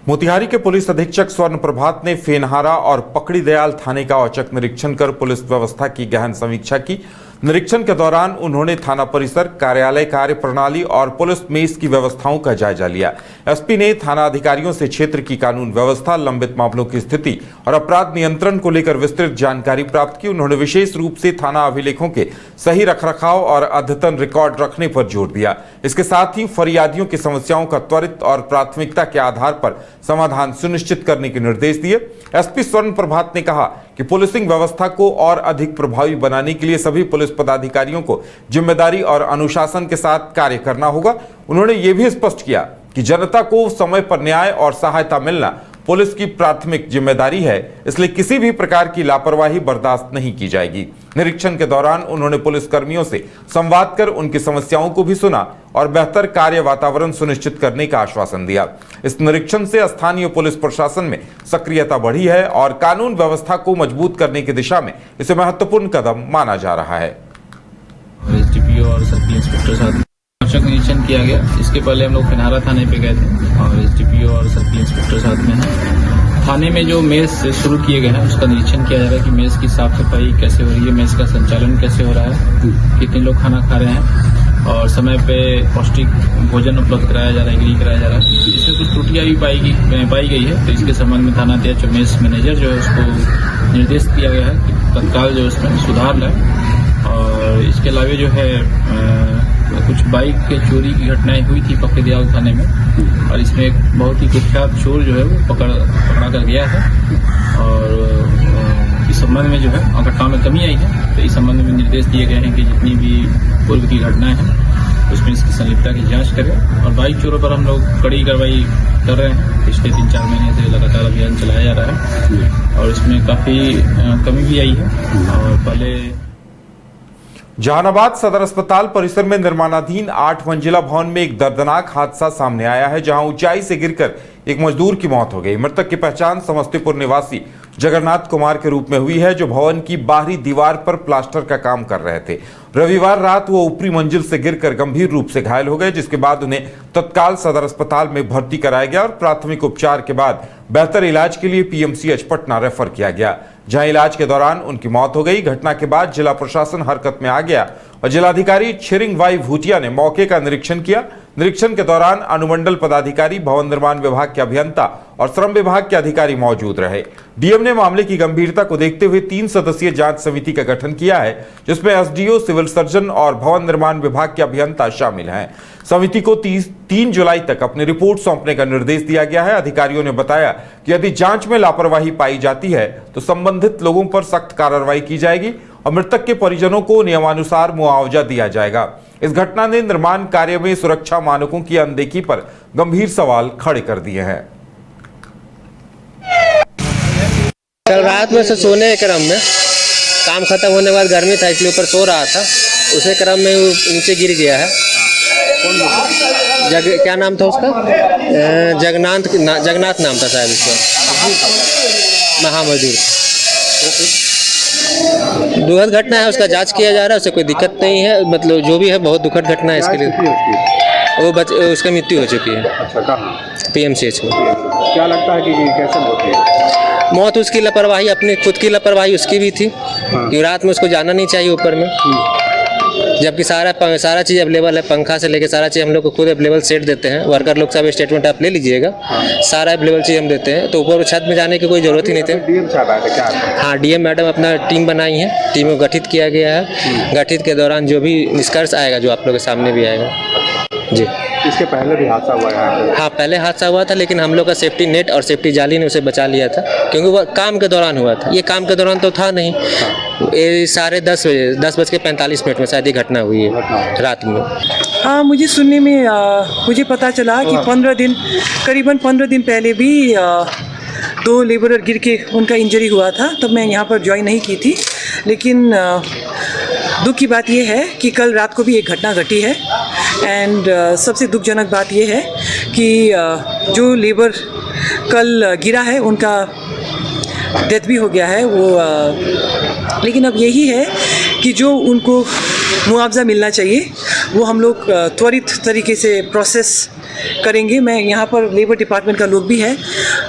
मोतिहारी के पुलिस अधीक्षक स्वर्ण प्रभात ने फेनहारा और पकड़ी दयाल थाने का औचक निरीक्षण कर पुलिस व्यवस्था की गहन समीक्षा की। निरीक्षण के दौरान उन्होंने थाना परिसर, कार्यालय कार्य प्रणाली और पुलिस मेस की व्यवस्थाओं का जायजा लिया। एसपी ने थाना अधिकारियों से क्षेत्र की कानून व्यवस्था, लंबित मामलों की स्थिति और अपराध नियंत्रण को लेकर विस्तृत जानकारी प्राप्त की। उन्होंने विशेष रूप से थाना अभिलेखों के सही रखरखाव और अद्यतन रिकॉर्ड रखने पर जोर दिया। इसके साथ ही फरियादियों की समस्याओं का त्वरित और प्राथमिकता के आधार पर समाधान सुनिश्चित करने के निर्देश दिए। एसपी स्वर्ण प्रभात ने कहा कि पुलिसिंग व्यवस्था को और अधिक प्रभावी बनाने के लिए सभी पुलिस पदाधिकारियों को जिम्मेदारी और अनुशासन के साथ कार्य करना होगा। उन्होंने ये भी स्पष्ट किया कि जनता को समय पर न्याय और सहायता मिलना पुलिस की प्राथमिक जिम्मेदारी है, इसलिए किसी भी प्रकार की लापरवाही बर्दाश्त नहीं की जाएगी। निरीक्षण के दौरान उन्होंने पुलिस कर्मियों से संवाद कर उनकी समस्याओं को भी सुना और बेहतर कार्य वातावरण सुनिश्चित करने का आश्वासन दिया। इस निरीक्षण से स्थानीय पुलिस प्रशासन में सक्रियता बढ़ी है और कानून व्यवस्था को मजबूत करने की दिशा में इसे महत्वपूर्ण कदम माना जा रहा है। एसडीपीओ और सर्किल इंस्पेक्टर साथ औचक निरीक्षण किया गया। इसके पहले हम लोग फेनहारा थाने पे गए थे और एसडीपीओ और सर्किल इंस्पेक्टर साथ में हैं। थाने में जो मेस शुरू किए गए हैं उसका निरीक्षण किया जा रहा है कि मेस की साफ सफाई कैसे हो रही है, मेस का संचालन कैसे हो रहा है, कितने लोग खाना खा रहे हैं और समय पे पौष्टिक भोजन उपलब्ध कराया जा रहा है, गृह कराया जा रहा है। इसमें कुछ त्रुटियां भी पाई गई है, तो इसके संबंध में थाना अध्यक्ष और मेस मैनेजर जो है उसको निर्देश दिया गया है कि तत्काल जो उसमें सुधार लाए। और इसके अलावा जो है कुछ बाइक के चोरी की घटनाएं हुई थी पकड़ी दयाल थाने में और इसमें एक बहुत ही कुख्यात चोर जो है वो पकड़ा कर गया है और इस संबंध में जो है घटनाओं में कमी आई है। तो इस संबंध में निर्देश दिए गए हैं कि जितनी भी पूर्व की घटनाएं हैं उसमें इसकी संलिप्तता की जांच करें। और बाइक चोरों पर हम लोग कड़ी कार्रवाई कर रहे हैं। पिछले 3-4 महीने से लगातार अभियान चलाया जा रहा है और इसमें काफ़ी कमी भी आई है। और पहले जहानाबाद सदर अस्पताल परिसर में निर्माणाधीन 8 मंजिला भवन में एक दर्दनाक हादसा सामने आया है, जहां ऊंचाई से गिरकर एक मजदूर की मौत हो गई। मृतक की पहचान समस्तीपुर निवासी जगन्नाथ कुमार के रूप में हुई है, जो भवन की बाहरी दीवार पर प्लास्टर का काम कर रहे थे। रविवार रात वो ऊपरी मंजिल से गिरकर गंभीर रूप से घायल हो गए, जिसके बाद उन्हें तत्काल सदर अस्पताल में भर्ती कराया गया और प्राथमिक उपचार के बाद बेहतर इलाज के लिए पीएमसीएच पटना रेफर किया गया, जहां इलाज के दौरान उनकी मौत हो गई। घटना के बाद जिला प्रशासन हरकत में आ गया और जिलाधिकारी छिरिंग वाई भूटिया ने मौके का निरीक्षण किया। निरीक्षण के दौरान अनुमंडल पदाधिकारी, भवन निर्माण विभाग के अभियंता और श्रम विभाग के अधिकारी मौजूद रहे। डीएम ने मामले की गंभीरता को देखते हुए 3 सदस्यीय जांच समिति का गठन किया है, जिसमें एसडीओ, सिविल सर्जन और भवन निर्माण विभाग के अभियंता शामिल हैं। समिति को 3 जुलाई तक अपनी रिपोर्ट सौंपने का निर्देश दिया गया है। अधिकारियों ने बताया कि यदि जांच में लापरवाही पाई जाती है तो संबंधित लोगों पर सख्त कार्रवाई की जाएगी और मृतक के परिजनों को नियमानुसार मुआवजा दिया जाएगा। इस घटना ने निर्माण कार्य में सुरक्षा मानकों की अनदेखी पर गंभीर सवाल खड़े कर दिए हैं। कल रात में से सोने के क्रम में काम खत्म होने के बाद गर्मी था इसलिए ऊपर सो रहा था, उसी क्रम में वो नीचे गिर गया है। क्या नाम था उसका? जगन्नाथ नाम था शायद उसका, महामजदूर। दुखद घटना है, उसका जांच किया जा रहा है, उससे कोई दिक्कत नहीं है। मतलब जो भी है बहुत दुखद घटना है। इसके लिए उसका मृत्यु हो चुकी है। अच्छा, कहाँ? पीएमसीएच में। क्या लगता है कि कैसे मौत हुई? मौत उसकी लापरवाही, अपनी खुद की लापरवाही उसकी भी थी कि रात में उसको जाना नहीं चाहिए ऊपर में, जबकि सारा चीज़ अवेलेबल है। पंखा से लेके सारा चीज़ हम लोग को खुद अवेलेबल सेट देते हैं। वर्कर लोग सब स्टेटमेंट आप ले लीजिएगा, सारा अवेलेबल चीज़ हम देते हैं। तो ऊपर छत में जाने की कोई ज़रूरत ही नहीं थी। डीएम साहब आए थे क्या? हाँ, डीएम मैडम अपना टीम बनाई है, टीम को गठित किया गया है। गठित के दौरान जो भी निष्कर्ष आएगा, जो आप लोग के सामने भी आएगा जी। इसके पहले भी हादसा हुआ है? हाँ, पहले हादसा हुआ था, लेकिन हम लोग का सेफ्टी नेट और सेफ्टी जाली ने उसे बचा लिया था, क्योंकि वह काम के दौरान हुआ था। ये काम के दौरान तो था नहीं। ये 10:45 में शायद ये घटना हुई है रात में। हाँ, मुझे सुनने में मुझे पता चला कि करीबन 15 दिन पहले भी 2 लेबरर गिर के उनका इंजरी हुआ था। तब मैं यहाँ पर ज्वाइन नहीं की थी, लेकिन दुख की बात यह है कि कल रात को भी एक घटना घटी है। एंड सबसे दुखजनक बात यह है कि जो लेबर कल गिरा है उनका डेथ भी हो गया है वो। लेकिन अब यही है कि जो उनको मुआवजा मिलना चाहिए वो हम लोग त्वरित तरीके से प्रोसेस करेंगे। मैं यहाँ पर लेबर डिपार्टमेंट का लोग भी है,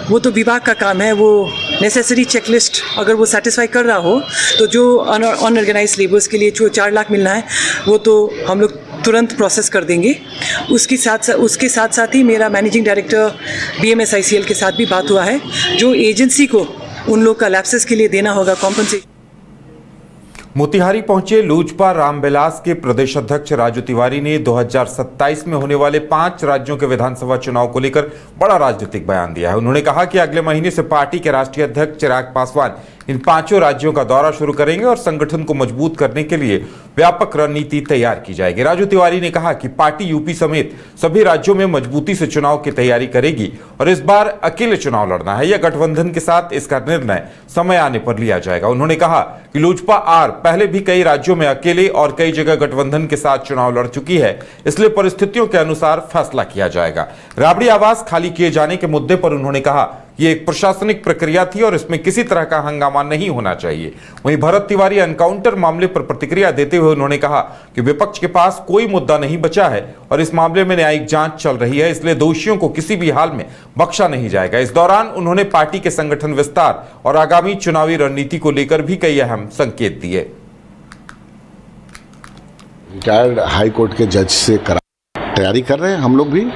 वो तो विभाग का काम है, वो नेसेसरी चेकलिस्ट अगर वो सेटिस्फाई कर रहा हो तो जो अनऑर्गेनाइज लेबर्स के लिए जो 4 लाख मिलना है वो तो हम लोग तुरंत प्रोसेस कर देंगे। उसके साथ साथ ही मेरा मैनेजिंग डायरेक्टर BMSICL के साथ भी बात हुआ है, जो एजेंसी को उन लोग का लैप्सेस के लिए देना होगा कॉम्पनसेशन। मोतिहारी पहुंचे लोजपा रामविलास के प्रदेश अध्यक्ष राजू तिवारी ने 2027 में होने वाले 5 राज्यों के विधानसभा चुनाव को लेकर बड़ा राजनीतिक बयान दिया है। उन्होंने कहा कि अगले महीने से पार्टी के राष्ट्रीय अध्यक्ष चिराग पासवान इन 5 राज्यों का दौरा शुरू करेंगे और संगठन को मजबूत करने के लिए व्यापक रणनीति तैयार की जाएगी। राजू तिवारी ने कहा कि पार्टी यूपी समेत सभी राज्यों में मजबूती से चुनाव की तैयारी करेगी और इस बार अकेले चुनाव लड़ना है या गठबंधन के साथ, इसका निर्णय समय आने पर लिया जाएगा। उन्होंने कहा कि लोजपा पहले भी कई राज्यों में अकेले और कई जगह गठबंधन के साथ चुनाव लड़ चुकी है, इसलिए परिस्थितियों के अनुसार फैसला किया जाएगा। राबड़ी आवास खाली किए जाने के मुद्दे पर उन्होंने कहा ये एक प्रशासनिक प्रक्रिया थी और इसमें किसी तरह का हंगामा नहीं होना चाहिए। वहीं भरत तिवारी एनकाउंटर मामले पर प्रतिक्रिया देते हुए उन्होंने कहा कि विपक्ष के पास कोई मुद्दा नहीं बचा है और इस मामले में न्यायिक जांच चल रही है, इसलिए दोषियों को किसी भी हाल में बख्शा नहीं जाएगा। इस दौरान उन्होंने पार्टी के संगठन विस्तार और आगामी चुनावी रणनीति को लेकर भी कई अहम संकेत दिए। रिटायर्ड हाई कोर्ट के जज से तैयारी कर रहे हैं हम लोग भी।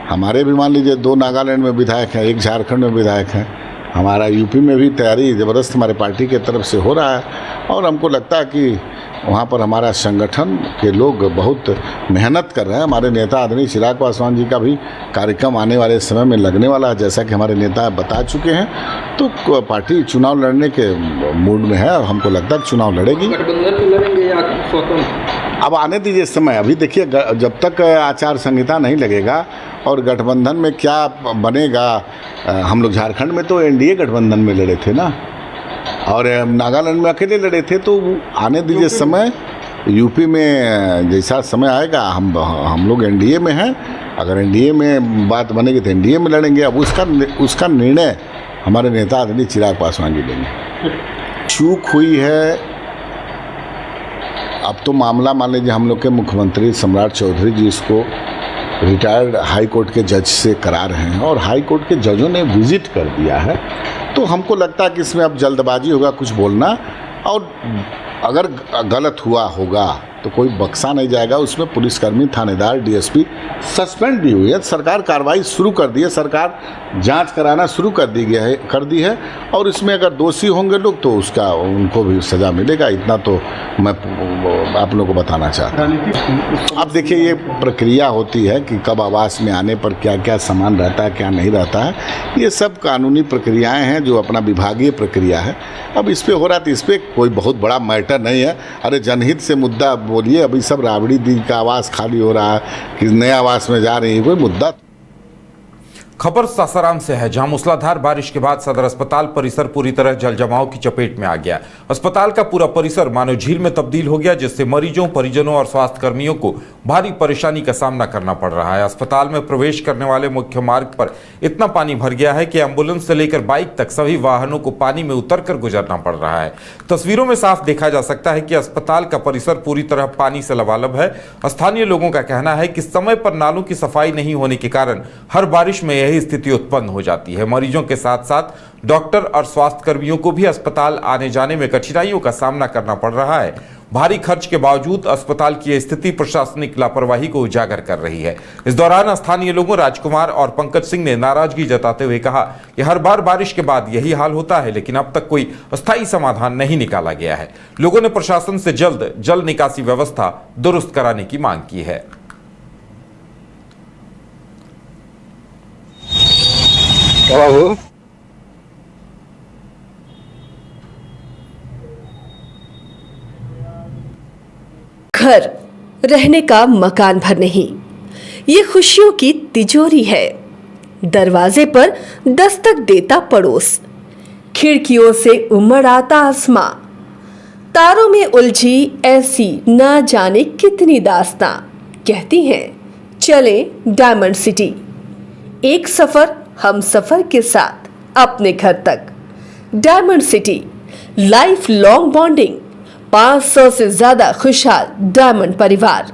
हमारे भी मान लीजिए 2 नागालैंड में विधायक हैं, 1 झारखंड में विधायक हैं। हमारा यूपी में भी तैयारी ज़बरदस्त हमारे पार्टी के तरफ से हो रहा है और हमको लगता है कि वहाँ पर हमारा संगठन के लोग बहुत मेहनत कर रहे हैं। हमारे नेता आदरणीय चिराग पासवान जी का भी कार्यक्रम आने वाले समय में लगने वाला है, जैसा कि हमारे नेता बता चुके हैं। तो पार्टी चुनाव लड़ने के मूड में है और हमको लगता है चुनाव लड़ेगी। गठबंधन में लड़ेंगे या स्वतंत्र? अब आने दीजिए समय। अभी देखिए जब तक आचार संहिता नहीं लगेगा और गठबंधन में क्या बनेगा। हम लोग झारखंड में तो NDA गठबंधन में लड़े थे ना, और नागालैंड में अकेले लड़े थे। तो आने दीजिए समय। यूपी में जैसा समय आएगा हम लोग NDA में हैं। अगर NDA में बात बनेगी तो NDA में लड़ेंगे। अब उसका निर्णय हमारे नेता आदरणीय चिराग पासवान जी लेंगे। चूक हुई है अब तो मामला मान लीजिए हम लोग के मुख्यमंत्री सम्राट चौधरी जी इसको रिटायर्ड हाई कोर्ट के जज से करा रहे हैं और हाई कोर्ट के जजों ने विजिट कर दिया है। तो हमको लगता है कि इसमें अब जल्दबाजी होगा कुछ बोलना, और अगर गलत हुआ होगा तो कोई बख्शा नहीं जाएगा। उसमें पुलिसकर्मी, थानेदार, DSP सस्पेंड भी हुई है। सरकार कार्रवाई शुरू कर दी है, सरकार जांच कराना शुरू कर दी है और इसमें अगर दोषी होंगे लोग तो उनको भी सज़ा मिलेगा। इतना तो मैं आप लोगों को बताना चाहता हूँ। अब देखिए ये प्रक्रिया होती है कि कब आवास में आने पर क्या क्या सामान रहता है, क्या नहीं रहता है। ये सब कानूनी प्रक्रियाएँ हैं जो अपना विभागीय प्रक्रिया है। अब इस पर हो रहा तो इस पर कोई बहुत बड़ा मैटर नहीं है। अरे जनहित से मुद्दा बोलिए। अभी सब राबड़ी दी का आवास खाली हो रहा है कि नए आवास में जा रही है, कोई मुद्दा। खबर सासाराम से है, जहां मूसलाधार बारिश के बाद सदर अस्पताल परिसर पूरी तरह जलजमाव की चपेट में आ गया। अस्पताल का पूरा परिसर मानो झील में तब्दील हो गया, जिससे मरीजों, परिजनों और स्वास्थ्य कर्मियों को भारी परेशानी का सामना करना पड़ रहा है। अस्पताल में प्रवेश करने वाले मुख्य मार्ग पर इतना पानी भर गया है कि एम्बुलेंस से लेकर बाइक तक सभी वाहनों को पानी में उतरकर गुजरना पड़ रहा है। तस्वीरों में साफ देखा जा सकता है कि अस्पताल का परिसर पूरी तरह पानी से लबालब है। स्थानीय लोगों का कहना है कि समय पर नालों की सफाई नहीं होने के कारण हर बारिश में यही स्थिति उत्पन्न हो जाती है। मरीजों के साथ साथ डॉक्टर और स्वास्थ्य कर्मियों को भी अस्पताल आने जाने में कठिनाइयों का सामना करना पड़ रहा है। भारी खर्च के बावजूद अस्पताल की यह स्थिति प्रशासनिक लापरवाही को उजागर कर रही है। इस दौरान स्थानीय लोगों राजकुमार और पंकज सिंह ने नाराजगी जताते हुए कहा कि हर बार बारिश के बाद यही हाल होता है, लेकिन अब तक कोई अस्थायी समाधान नहीं निकाला गया है। लोगों ने प्रशासन से जल्द जल निकासी व्यवस्था दुरुस्त कराने की मांग की है। घर रहने का मकान भर नहीं, ये खुशियों की तिजोरी है। दरवाजे पर दस्तक देता पड़ोस, खिड़कियों से उमड़ आता आसमां, तारों में उलझी ऐसी ना जाने कितनी दास्तां। कहती हैं चले डायमंड सिटी, एक सफर हम सफर के साथ अपने घर तक। Diamond city, life long bonding, 500 से ज्यादा खुशहाल डायमंड परिवार।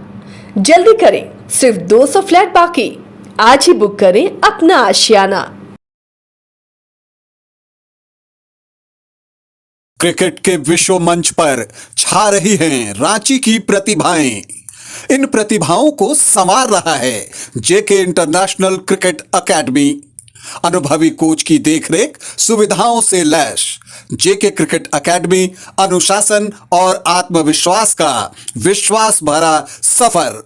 जल्दी करें, सिर्फ 200 फ्लैट बाकी। आज ही बुक करें अपना आशियाना। क्रिकेट के विश्व मंच पर छा रही हैं रांची की प्रतिभाएं। इन प्रतिभाओं को संवार रहा है जेके इंटरनेशनल क्रिकेट एकेडमी। अनुभवी कोच की देखरेख, सुविधाओं से लैस जेके क्रिकेट एकेडमी अनुशासन और आत्मविश्वास का विश्वास भरा सफर।